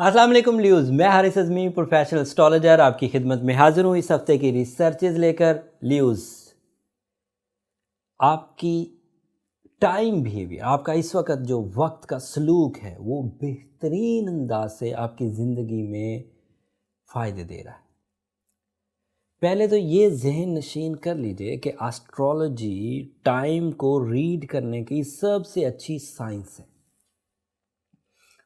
अस्सलाम वालेकुम ल्यूज़, मैं हारिस अज़मी प्रोफेशनल एस्ट्रोलॉजर आपकी खिदमत में हाज़िर हूँ इस हफ्ते की रिसर्चेज़ लेकर। ल्यूज़, आपकी टाइम बिहेवियर, आपका इस वक्त जो वक्त का सलूक है वो बेहतरीन अंदाज से आपकी ज़िंदगी में फ़ायदे दे रहा है। पहले तो ये ज़हन नशीन कर लीजिए कि एस्ट्रोलॉजी टाइम को रीड करने की सबसे अच्छी साइंस है,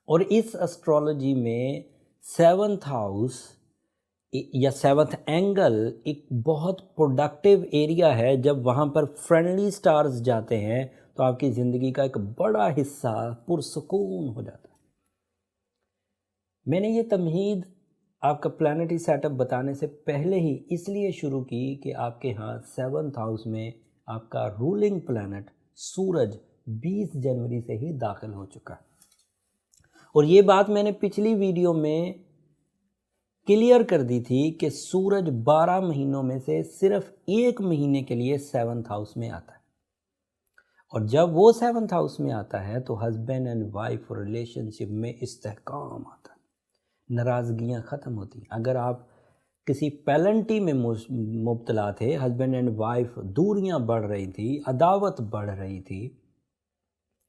और इस एस्ट्रोलॉजी में सेवन्थ हाउस या सेवन्थ एंगल एक बहुत प्रोडक्टिव एरिया है। जब वहाँ पर फ्रेंडली स्टार्स जाते हैं तो आपकी ज़िंदगी का एक बड़ा हिस्सा पुरसुकून हो जाता है। मैंने ये तमहीद आपका प्लानिटरी सेटअप बताने से पहले ही इसलिए शुरू की कि आपके यहाँ सेवन्थ हाउस में आपका रूलिंग प्लैनेट सूरज 20 जनवरी से ही दाखिल हो चुका है। और ये बात मैंने पिछली वीडियो में क्लियर कर दी थी कि सूरज 12 महीनों में से सिर्फ एक महीने के लिए सेवन्थ हाउस में आता है, और जब वो सेवन्थ हाउस में आता है तो हस्बैंड एंड वाइफ रिलेशनशिप में इस्तेहकाम आता है, नाराज़गियाँ ख़त्म होती हैं। अगर आप किसी पेनल्टी में मुब्तला थे, हस्बैंड एंड वाइफ दूरियां बढ़ रही थी, अदावत बढ़ रही थी,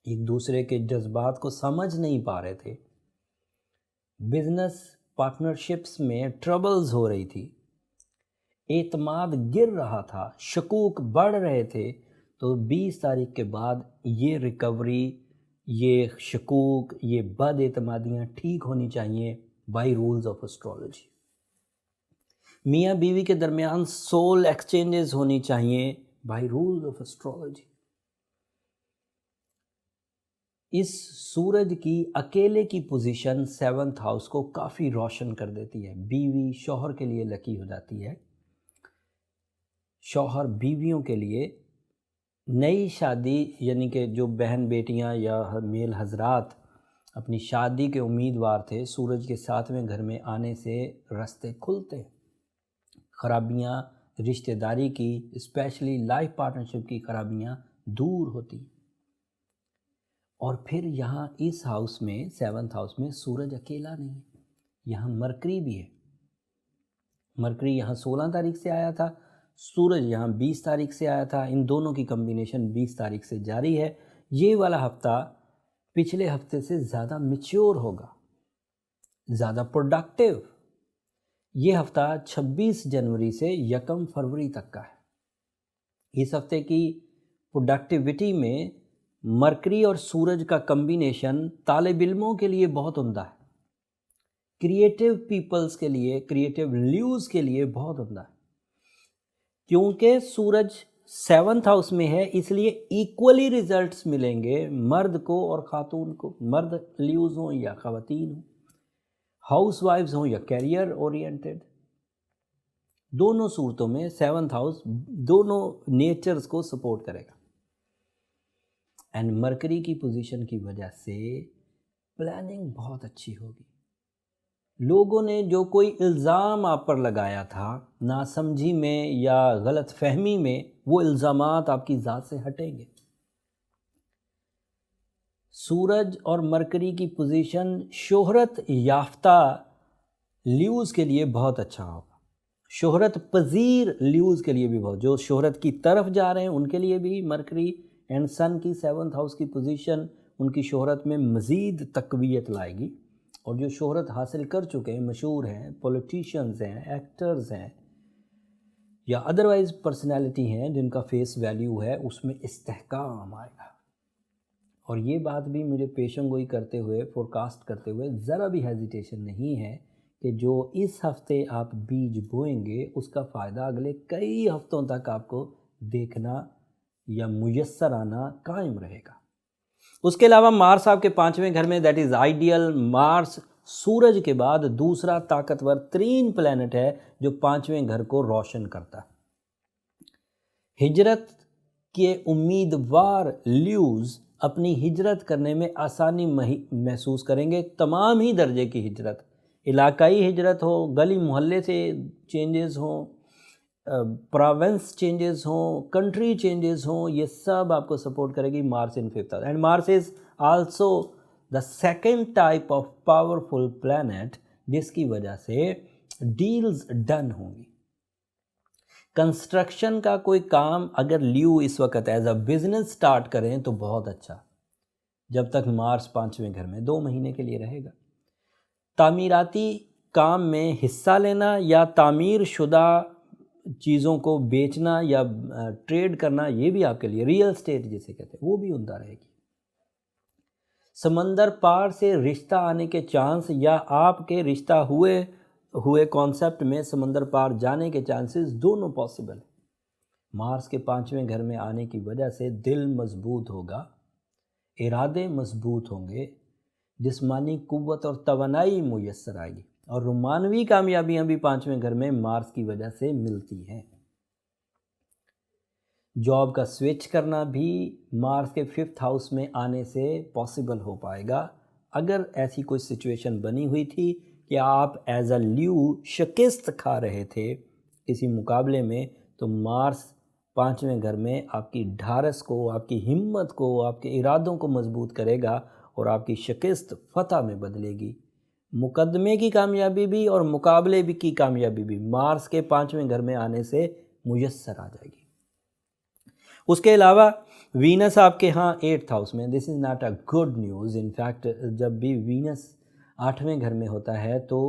एक दूसरे के जज्बात को समझ नहीं पा रहे थे, बिजनेस पार्टनरशिप्स में ट्रबल्स हो रही थी, एतमाद गिर रहा था, शकूक बढ़ रहे थे, तो 20 तारीख के बाद ये रिकवरी, ये शकूक, ये बद एतमादियाँ ठीक होनी चाहिए बाय रूल्स ऑफ एस्ट्रोलॉजी। मियाँ बीवी के दरमियान सोल एक्सचेंजेस होनी चाहिए बाय रूल्स ऑफ एस्ट्रोलॉजी। इस सूरज की अकेले की पोजीशन सेवन्थ हाउस को काफ़ी रोशन कर देती है। बीवी शौहर के लिए लकी हो जाती है, शौहर बीवियों के लिए नई शादी, यानी कि जो बहन बेटियां या मेल हजरात अपनी शादी के उम्मीदवार थे, सूरज के 7वें घर में आने से रास्ते खुलते हैं। ख़राबियाँ रिश्तेदारी की, स्पेशली लाइफ पार्टनरशिप की ख़राबियाँ दूर होती हैं। और फिर यहाँ इस हाउस में, सेवन्थ हाउस में, सूरज अकेला नहीं है, यहाँ मरकरी भी है। मरकरी यहाँ 16 तारीख से आया था, सूरज यहाँ 20 तारीख से आया था। इन दोनों की कम्बिनेशन 20 तारीख से जारी है। ये वाला हफ्ता पिछले हफ्ते से ज़्यादा मैच्योर होगा, ज़्यादा प्रोडक्टिव। ये हफ्ता 26 जनवरी से 1 फरवरी तक का है। इस हफ्ते की प्रोडक्टिविटी में मरकरी और सूरज का कम्बिनेशन तालिब इल्मों के लिए बहुत उम्दा है, क्रिएटिव पीपल्स के लिए, क्रिएटिव ल्यूज़ के लिए बहुत उम्दा है। क्योंकि सूरज सेवन्थ हाउस में है, इसलिए इक्वली रिजल्ट्स मिलेंगे मर्द को और ख़ातून को, मर्द ल्यूज़ हों या ख़वातीन हों, हाउस वाइफ्स हों या कैरियर ओरिएंटेड। दोनों सूरतों में सेवन्थ हाउस दोनों नेचर्स को सपोर्ट करेगा। एंड मरकरी की पोजीशन की वजह से प्लानिंग बहुत अच्छी होगी। लोगों ने जो कोई इल्ज़ाम आप पर लगाया था नासमझी में या गलत फहमी में, वो इल्ज़ामात आपकी ज़ात से हटेंगे। सूरज और मरकरी की पोजीशन शोहरत याफ्ता ल्यूज़ के लिए बहुत अच्छा होगा, शोहरत पजीर ल्यूज़ के लिए भी बहुत, जो शोहरत की तरफ जा रहे हैं उनके लिए भी मरकरी एंड सन की सेवन्थ हाउस की पोजीशन उनकी शोहरत में मज़ीद तक़वियत लाएगी। और जो शोहरत हासिल कर चुके हैं, मशहूर हैं, पॉलिटिशियंस हैं, एक्टर्स हैं या अदरवाइज़ पर्सनैलिटी हैं जिनका फेस वैल्यू है, उसमें इस्तेहकाम आएगा। और ये बात भी मुझे पेशन गोई करते हुए, फोरकास्ट करते हुए ज़रा भी हेजिटेशन नहीं है कि जो इस हफ्ते आप बीज बोएंगे उसका फ़ायदा अगले कई हफ्तों तक आपको देखना या मुयस्सर आना कायम रहेगा। उसके अलावा मार्स आपके 5वें घर में, दैट इज़ आइडियल। मार्स सूरज के बाद दूसरा ताकतवर तरीन प्लैनेट है जो 5वें घर को रोशन करता है। हिजरत के उम्मीदवार ल्यूज़ अपनी हिजरत करने में आसानी महसूस करेंगे। तमाम ही दर्जे की हिजरत, इलाकाई हिजरत हो, गली मोहल्ले से चेंजेस हों, प्रोविंस चेंजेस हों, कंट्री चेंजेस हों, ये सब आपको सपोर्ट करेगी Mars in 5th house. And Mars is also the second type of powerful planet जिसकी वजह से डील्स डन होंगी। कंस्ट्रक्शन का कोई काम अगर ल्यू इस वक्त एज अ बिजनेस स्टार्ट करें तो बहुत अच्छा, जब तक मार्स 5वें घर में 2 महीने के लिए रहेगा। तामीराती काम में हिस्सा लेना या तामीर शुदा चीज़ों को बेचना या ट्रेड करना, ये भी आपके लिए रियल स्टेट जिसे कहते हैं वो भी उमदा रहेगी। समंदर पार से रिश्ता आने के चांस या आपके रिश्ता हुए कॉन्सेप्ट में समंदर पार जाने के चांसेस दोनों पॉसिबल है। मार्स के 5वें घर में आने की वजह से दिल मजबूत होगा, इरादे मजबूत होंगे, जिस्मानी कुव्वत और तवानाई मुयस्सर आएगी, और रोमानवी कामयाबियां भी 5वें घर में मार्स की वजह से मिलती हैं। जॉब का स्विच करना भी मार्स के 5th हाउस में आने से पॉसिबल हो पाएगा। अगर ऐसी कोई सिचुएशन बनी हुई थी कि आप एज अ ल्यू शिकस्त खा रहे थे किसी मुकाबले में, तो मार्स 5वें घर में आपकी ढारस को, आपकी हिम्मत को, आपके इरादों को मजबूत करेगा और आपकी शिकस्त फतह में बदलेगी। मुकदमे की कामयाबी भी और मुकाबले भी की कामयाबी भी मार्स के 5वें घर में आने से मुयस्सर आ जाएगी। उसके अलावा वीनस आपके यहाँ 8th हाउस में, this is not a good news. In fact जब भी वीनस 8वें घर में होता है तो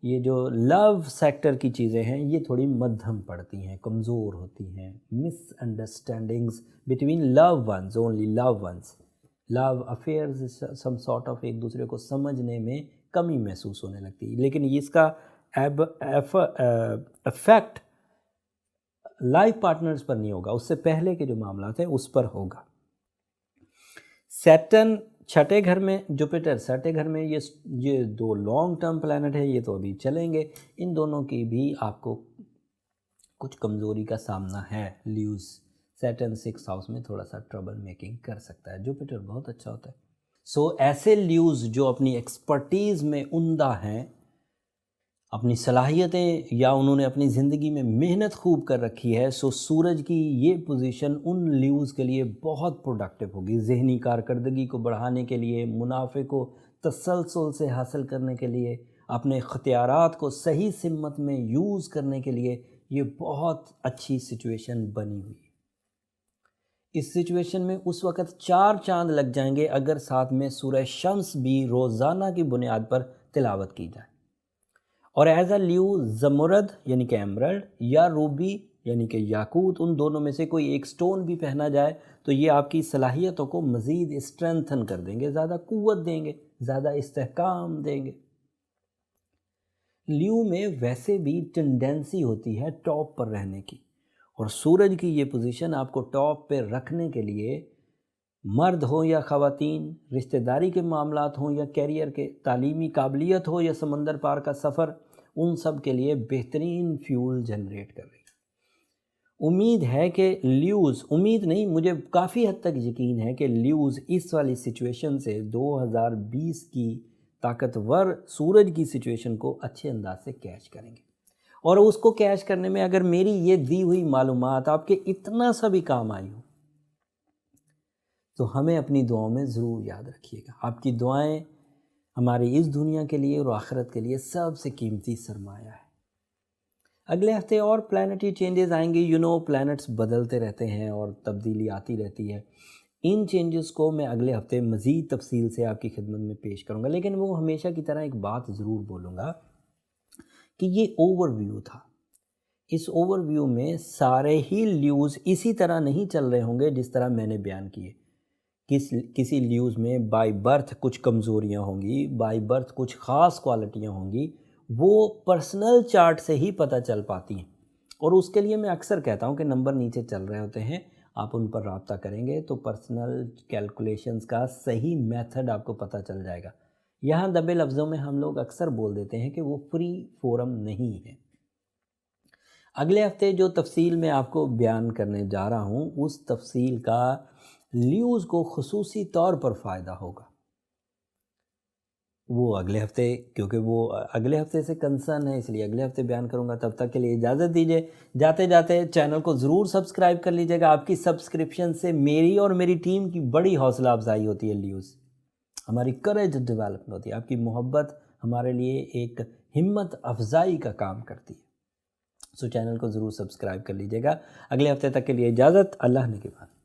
ये जो लव सेक्टर की चीज़ें हैं ये थोड़ी मध्यम पड़ती हैं, कमज़ोर होती हैं। Misunderstandings between love ones, only love ones, love affairs some sort of एक दूसरे को समझने में कमी महसूस होने लगती है। लेकिन इसका इफेक्ट लाइफ पार्टनर्स पर नहीं होगा, उससे पहले के जो मामला थे उस पर होगा। सैटर्न 6ठे घर में, जुपिटर 6ठे घर में, ये 2 लॉन्ग टर्म प्लैनेट है, ये तो अभी चलेंगे। इन दोनों की भी आपको कुछ कमज़ोरी का सामना है। ल्यूज़ सैटर्न 6th हाउस में थोड़ा सा ट्रबल मेकिंग कर सकता है। जुपिटर बहुत अच्छा होता है। सो ऐसे ल्यूज़ जो अपनी एक्सपर्टीज़ में उम्दा हैं, अपनी सलाहियतें या उन्होंने अपनी ज़िंदगी में मेहनत खूब कर रखी है, सो सूरज की ये पोजीशन उन ल्यूज़ के लिए बहुत प्रोडक्टिव होगी। ज़हनी कारकर्दगी को बढ़ाने के लिए, मुनाफे को तसलसल से हासिल करने के लिए, अपने इख्तियारात को सही सिमत में यूज़ करने के लिए ये बहुत अच्छी सिचुएशन बनी हुई है। इस सिचुएशन में उस वक़्त 4 चांद लग जाएंगे अगर साथ में सूरह शम्स भी रोज़ाना की बुनियाद पर तिलावत की जाए। और एज अ ल्यू ज़मुरद यानी कि एमरल्ड या रूबी यानी कि याकूत, उन दोनों में से कोई एक स्टोन भी पहना जाए तो ये आपकी सलाहियतों को मज़ीद स्ट्रेंथन कर देंगे, ज़्यादा कुव्वत देंगे, ज़्यादा इस्तेहकाम देंगे। ल्यू में वैसे भी टेंडेंसी होती है टॉप पर रहने की, और सूरज की ये पोजीशन आपको टॉप पे रखने के लिए, मर्द हो या ख़वातीन, रिश्तेदारी के मामलात हों या कैरियर के, तालीमी काबिलियत हो या समंदर पार का सफ़र, उन सब के लिए बेहतरीन फ्यूल जनरेट कर रही है। उम्मीद है कि ल्यूज़, उम्मीद नहीं, मुझे काफ़ी हद तक यकीन है कि ल्यूज़ इस वाली सिचुएशन से 2020 की ताकतवर सूरज की सिचुएशन को अच्छे अंदाज से कैच करेंगे। और उसको कैच करने में अगर मेरी ये दी हुई मालूमात आपके इतना सा भी काम आई हो तो हमें अपनी दुआओं में ज़रूर याद रखिएगा। आपकी दुआएं हमारी इस दुनिया के लिए और आखिरत के लिए सबसे कीमती सरमाया है। अगले हफ्ते और प्लैनेटरी चेंजेस आएंगे। प्लैनेट्स बदलते रहते हैं और तब्दीली आती रहती है। इन चेंजेस को मैं अगले हफ्ते मज़ीद तफसील से आपकी खिदमत में पेश करूँगा, लेकिन वो हमेशा की तरह एक बात ज़रूर बोलूँगा कि ये ओवरव्यू था। इस ओवरव्यू में सारे ही ल्यूज़ इसी तरह नहीं चल रहे होंगे जिस तरह मैंने बयान किए। किसी ल्यूज़ में बाय बर्थ कुछ कमज़ोरियाँ होंगी, बाय बर्थ कुछ ख़ास क्वालिटियाँ होंगी, वो पर्सनल चार्ट से ही पता चल पाती हैं। और उसके लिए मैं अक्सर कहता हूँ कि नंबर नीचे चल रहे होते हैं, आप उन पर रब्ता करेंगे तो पर्सनल कैलकुलेशंस का सही मेथड आपको पता चल जाएगा। यहाँ दबे लफ्ज़ों में हम लोग अक्सर बोल देते हैं कि वो फ्री फोरम नहीं है। अगले हफ्ते जो तफसील मैं आपको बयान करने जा रहा हूँ, उस तफसील का ल्यूज़ को खुसूसी तौर पर फ़ायदा होगा। वो अगले हफ्ते, क्योंकि वो अगले हफ्ते से कंसर्न है, इसलिए अगले हफ्ते बयान करूँगा। तब तक के लिए इजाज़त दीजिए। जाते जाते चैनल को ज़रूर सब्सक्राइब कर लीजिएगा। आपकी सब्सक्रिप्शन से मेरी और मेरी टीम की बड़ी हौसला अफजाई होती है ल्यूज़। ہماری کریج ڈیولپ ہوتی ہے، آپ کی محبت ہمارے لیے ایک ہمت افزائی کا کام کرتی ہے۔ چینل کو ضرور سبسکرائب کر لیجیے گا۔ اگلے ہفتے تک کے لیے اجازت، اللہ نے کے بعد۔